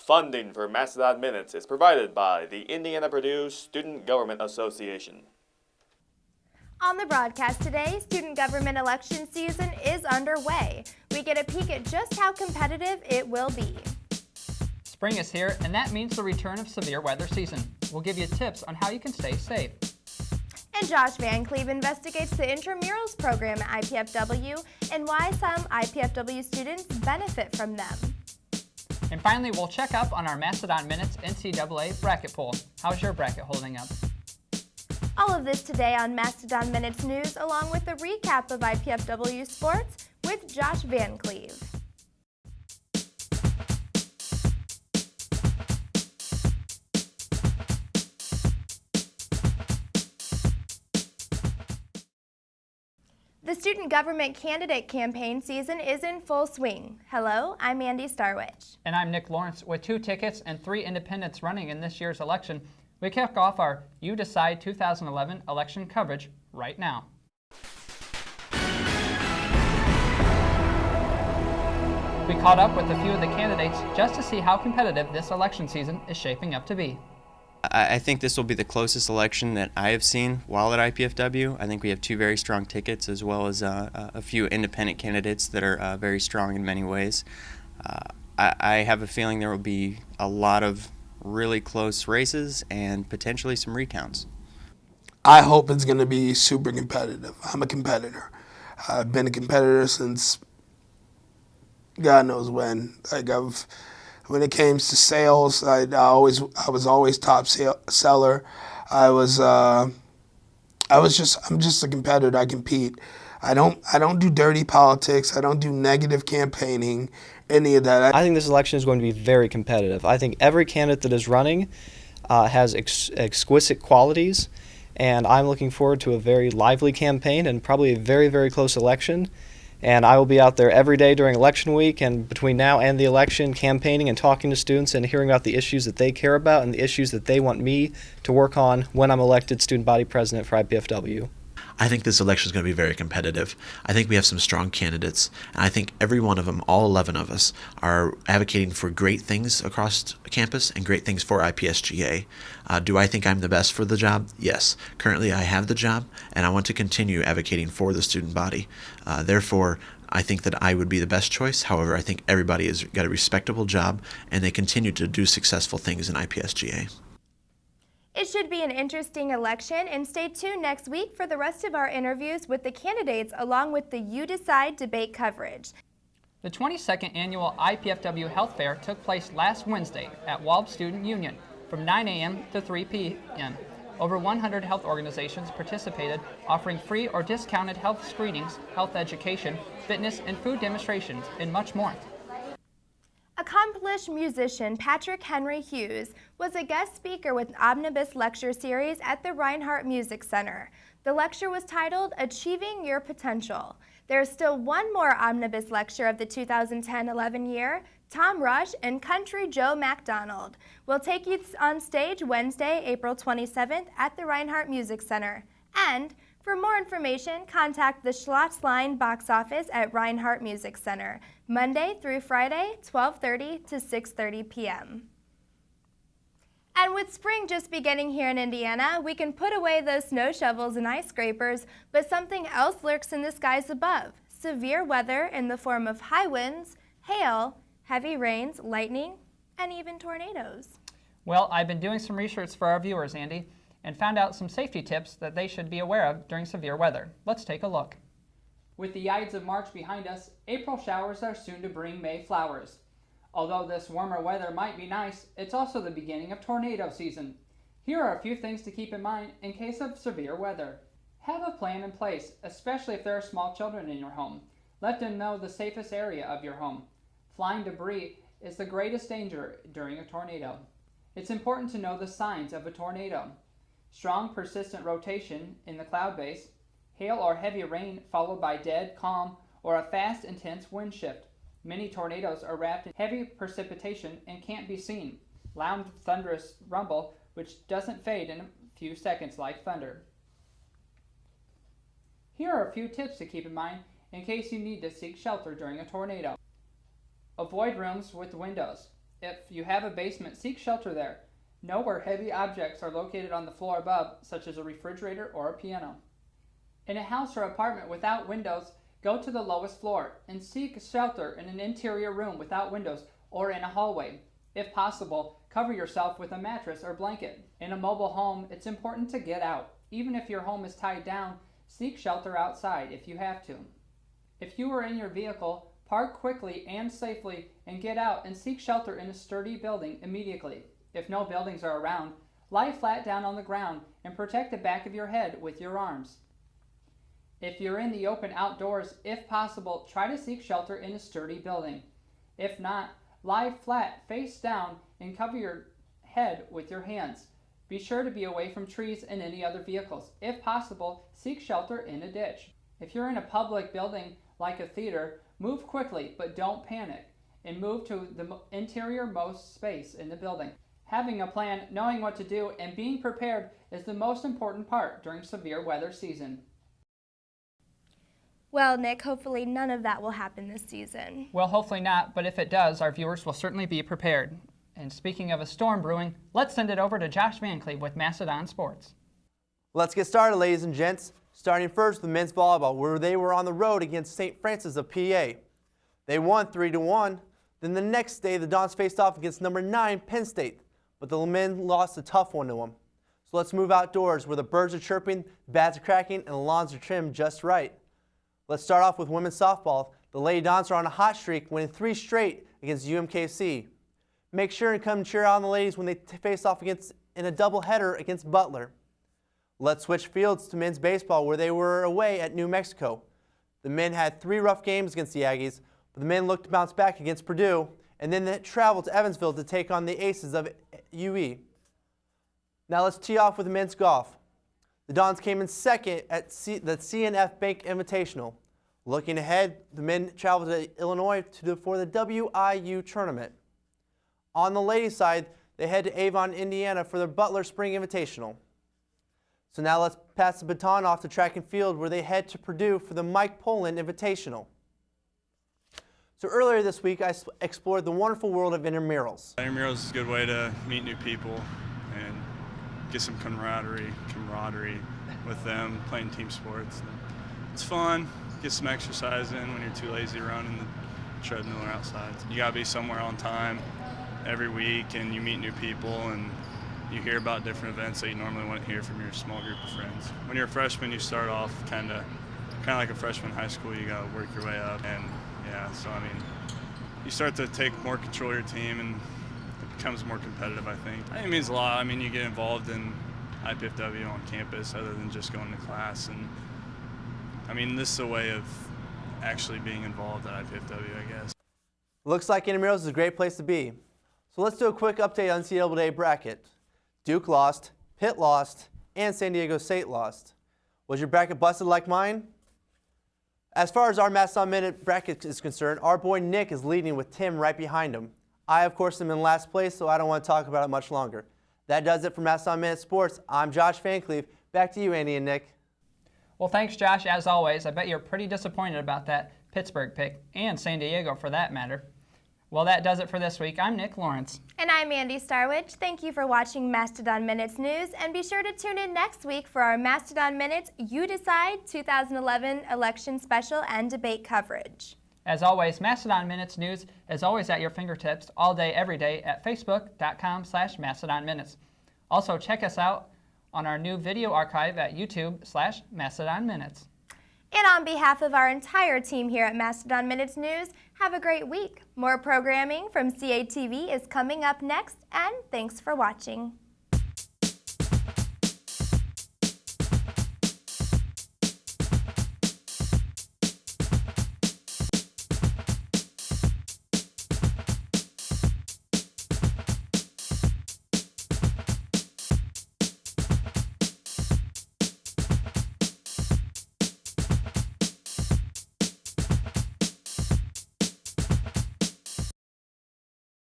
Funding for Mastodon Minutes is provided by the Indiana-Purdue Student Government Association. On the broadcast today, student government election season is underway. We get a peek at just how competitive it will be. Spring is here, and that means the return of severe weather season. We'll give you tips on how you can stay safe. And Josh VanCleave investigates the intramurals program at IPFW and why some IPFW students benefit from them. And finally, we'll check up on our Mastodon Minutes NCAA bracket poll. How's your bracket holding up? All of this today on Mastodon Minutes News, along with a recap of IPFW sports with Josh VanCleave. The student government candidate campaign season is in full swing. Hello, I'm Andee Starewich. And I'm Nick Lawrence. With 2 tickets and 3 independents running in this year's election, we kick off our You Decide 2011 election coverage right now. We caught up with a few of the candidates just to see how competitive this election season is shaping up to be. I think this will be the closest election that I have seen while at IPFW. I think we have 2 very strong tickets as well as a few independent candidates that are very strong in many ways. I have a feeling there will be a lot of really close races and potentially some recounts. I hope it's going to be super competitive. I'm a competitor. I've been a competitor since God knows when. When it came to sales, I was always top seller. I'm just a competitor. I compete. I don't do dirty politics. I don't do negative campaigning, any of that. I think this election is going to be very competitive. I think every candidate that is running has exquisite qualities, and I'm looking forward to a very lively campaign and probably a very, very close election. And I will be out there every day during election week and between now and the election campaigning and talking to students and hearing about the issues that they care about and the issues that they want me to work on when I'm elected student body president for IPFW. I think this election is going to be very competitive. I think we have some strong candidates, and I think every one of them, all 11 of us, are advocating for great things across campus and great things for IPSGA. Do I think I'm the best for the job? Yes. Currently, I have the job, and I want to continue advocating for the student body. Therefore, I think that I would be the best choice. However, I think everybody has got a respectable job, and they continue to do successful things in IPSGA. It should be an interesting election, and stay tuned next week for the rest of our interviews with the candidates along with the You Decide debate coverage. The 22nd annual IPFW Health Fair took place last Wednesday at Walb Student Union from 9 a.m. to 3 p.m. Over 100 health organizations participated, offering free or discounted health screenings, health education, fitness and food demonstrations, and much more. Accomplished musician Patrick Henry Hughes was a guest speaker with an omnibus lecture series at the Reinhardt Music Center. The lecture was titled Achieving Your Potential. There is still one more omnibus lecture of the 2010-11 year. Tom Rush and Country Joe McDonald will take you on stage Wednesday, April 27th at the Reinhardt Music Center. And for more information, contact the Schlossline box office at Reinhardt Music Center, Monday through Friday, 12:30 to 6:30 p.m. And with spring just beginning here in Indiana, we can put away those snow shovels and ice scrapers, but something else lurks in the skies above. Severe weather in the form of high winds, hail, heavy rains, lightning, and even tornadoes. Well, I've been doing some research for our viewers, Andee, and found out some safety tips that they should be aware of during severe weather. Let's take a look. With the Ides of March behind us, April showers are soon to bring May flowers. Although this warmer weather might be nice, it's also the beginning of tornado season. Here are a few things to keep in mind in case of severe weather. Have a plan in place, especially if there are small children in your home. Let them know the safest area of your home. Flying debris is the greatest danger during a tornado. It's important to know the signs of a tornado. Strong, persistent rotation in the cloud base, hail or heavy rain followed by dead, calm, or a fast, intense wind shift. Many tornadoes are wrapped in heavy precipitation and can't be seen. Loud, thunderous rumble, which doesn't fade in a few seconds like thunder. Here are a few tips to keep in mind in case you need to seek shelter during a tornado. Avoid rooms with windows. If you have a basement, seek shelter there. Know where heavy objects are located on the floor above, such as a refrigerator or a piano. In a house or apartment without windows, go to the lowest floor and seek shelter in an interior room without windows or in a hallway. If possible, cover yourself with a mattress or blanket. In a mobile home, it's important to get out. Even if your home is tied down, seek shelter outside if you have to. If you are in your vehicle, park quickly and safely and get out and seek shelter in a sturdy building immediately. If no buildings are around, lie flat down on the ground and protect the back of your head with your arms. If you're in the open outdoors, if possible, try to seek shelter in a sturdy building. If not, lie flat, face down, and cover your head with your hands. Be sure to be away from trees and any other vehicles. If possible, seek shelter in a ditch. If you're in a public building like a theater, move quickly, but don't panic, and move to the interior-most space in the building. Having a plan, knowing what to do, and being prepared is the most important part during severe weather season. Well, Nick, hopefully none of that will happen this season. Well, hopefully not, but if it does, our viewers will certainly be prepared. And speaking of a storm brewing, let's send it over to Josh VanCleave with Mastodon Sports. Let's get started, ladies and gents. Starting first with men's volleyball, where they were on the road against St. Francis of PA. They won 3-1. Then the next day, the Dons faced off against number 9 Penn State, but the men lost a tough one to them. So let's move outdoors, where the birds are chirping, the bats are cracking, and the lawns are trimmed just right. Let's start off with women's softball. The Lady Dons are on a hot streak, winning 3 straight against UMKC. Make sure and come cheer on the ladies when they face off in a doubleheader against Butler. Let's switch fields to men's baseball, where they were away at New Mexico. The men had 3 rough games against the Aggies, but the men looked to bounce back against Purdue, and then they traveled to Evansville to take on the Aces of UE. Now let's tee off with men's golf. The Dons came in second at the CNF Bank Invitational. Looking ahead, the men traveled to Illinois for the WIU tournament. On the ladies' side, they head to Avon, Indiana for the Butler Spring Invitational. So now let's pass the baton off to track and field, where they head to Purdue for the Mike Poland Invitational. So earlier this week, I explored the wonderful world of intramurals. Intramurals is a good way to meet new people and get some camaraderie with them, playing team sports. It's fun, get some exercise in when you're too lazy to run in the treadmill or outside. You gotta be somewhere on time every week, and you meet new people, and you hear about different events that you normally wouldn't hear from your small group of friends. When you're a freshman, you start off kind of like a freshman in high school. You gotta work your way up, and yeah, so I mean, you start to take more control of your team, and it becomes more competitive, I think. I think it means a lot. I mean, you get involved in IPFW on campus other than just going to class, and I mean, this is a way of actually being involved at IPFW, I guess. Looks like intramurals is a great place to be. So let's do a quick update on NCAA bracket. Duke lost, Pitt lost, and San Diego State lost. Was your bracket busted like mine? As far as our Mastodon Minute bracket is concerned, our boy Nick is leading with Tim right behind him. I, of course, am in last place, so I don't want to talk about it much longer. That does it for Mastodon Minute Sports. I'm Josh VanCleave. Back to you, Andy and Nick. Well, thanks, Josh, as always. I bet you're pretty disappointed about that Pittsburgh pick, and San Diego for that matter. Well, that does it for this week. I'm Nick Lawrence. And I'm Andee Starewich. Thank you for watching Mastodon Minutes News, and be sure to tune in next week for our Mastodon Minutes You Decide 2011 election special and debate coverage. As always, Mastodon Minutes News is always at your fingertips all day, every day at facebook.com/Mastodon Minutes. Also, check us out on our new video archive at YouTube/Mastodon Minutes. And on behalf of our entire team here at Mastodon Minutes News, have a great week. More programming from CATV is coming up next, and thanks for watching.